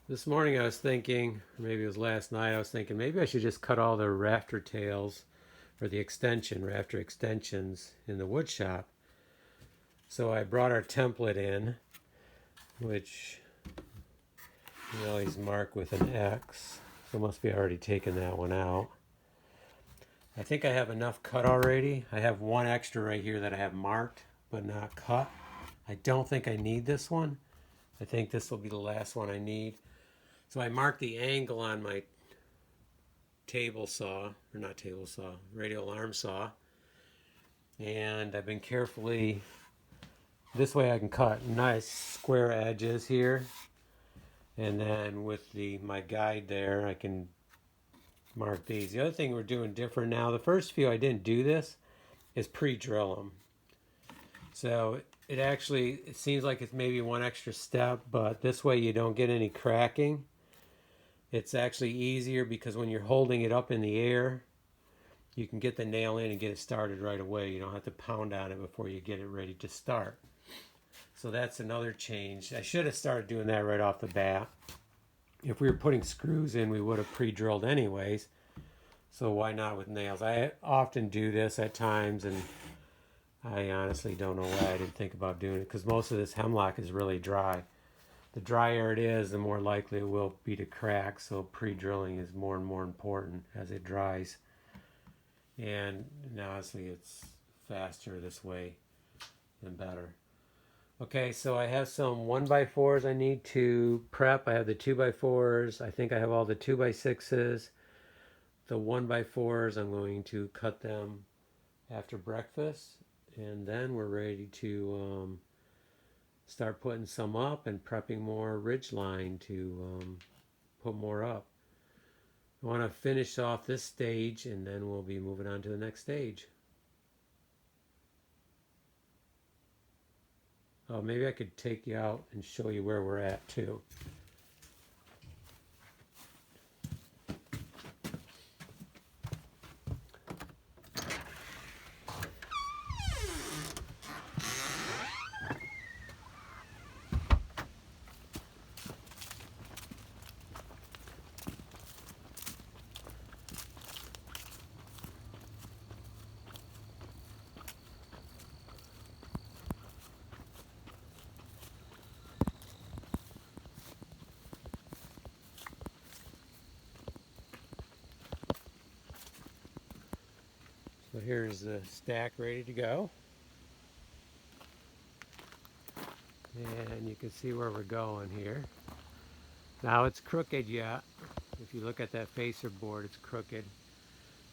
This morning I was thinking, or maybe it was last night, I was thinking maybe I should just cut all the rafter tails or the rafter extensions in the wood shop. So I brought our template in, which we always mark with an X. So must be already taken that one out. I think I have enough cut already. I have one extra right here that I have marked but not cut. I don't think I need this one. I think this will be the last one I need. So I marked the angle on my table saw, or not table saw, radial arm saw. And I've been carefully, this way I can cut nice square edges here. And then with my guide there, I can mark these. The other thing we're doing different now, the first few I didn't do this, is pre-drill them. So it seems like it's maybe one extra step, but this way you don't get any cracking. It's actually easier because when you're holding it up in the air, you can get the nail in and get it started right away. You don't have to pound on it before you get it ready to start. So that's another change. I should have started doing that right off the bat. If we were putting screws in, we would have pre-drilled anyways. So why not with nails? I often do this at times, and I honestly don't know why I didn't think about doing it, because most of this hemlock is really dry. The drier it is, the more likely it will be to crack, so pre-drilling is more and more important as it dries. And honestly, it's faster this way and better. Okay, so I have some 1x4s I need to prep. I have the 2x4s. I think I have all the 2x6s. The 1x4s, I'm going to cut them after breakfast, and then we're ready to start putting some up and prepping more ridge line to put more up. I want to finish off this stage, and then we'll be moving on to the next stage. Oh, maybe I could take you out and show you where we're at too. So here's the stack ready to go. And you can see where we're going here. Now it's crooked yet. If you look at that facer board, it's crooked.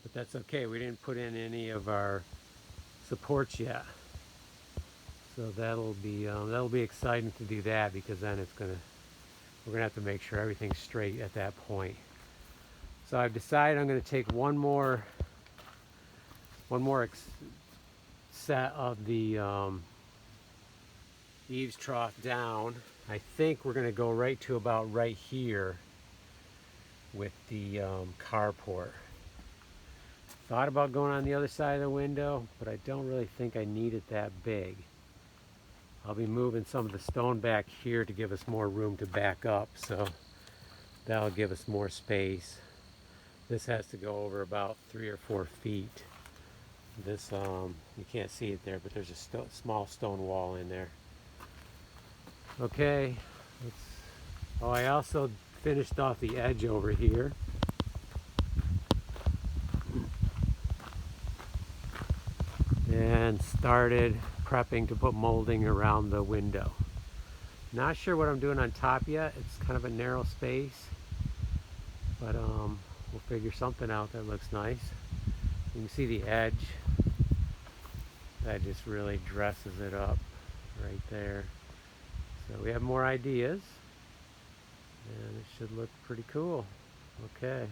But that's okay. We didn't put in any of our supports yet. So that'll be exciting to do that, because then we're gonna have to make sure everything's straight at that point. So I've decided I'm going to take one more set of the eaves trough down. I think we're going to go right to about right here with the carport. Thought about going on the other side of the window, but I don't really think I need it that big. I'll be moving some of the stone back here to give us more room to back up, so that'll give us more space. This has to go over about 3 or 4 feet. This, you can't see it there, but there's a small stone wall in there. Okay, oh, I also finished off the edge over here. And started prepping to put molding around the window. Not sure what I'm doing on top yet. It's kind of a narrow space, but we'll figure something out that looks nice. You can see the edge. That just really dresses it up right there. So we have more ideas, and it should look pretty cool. Okay.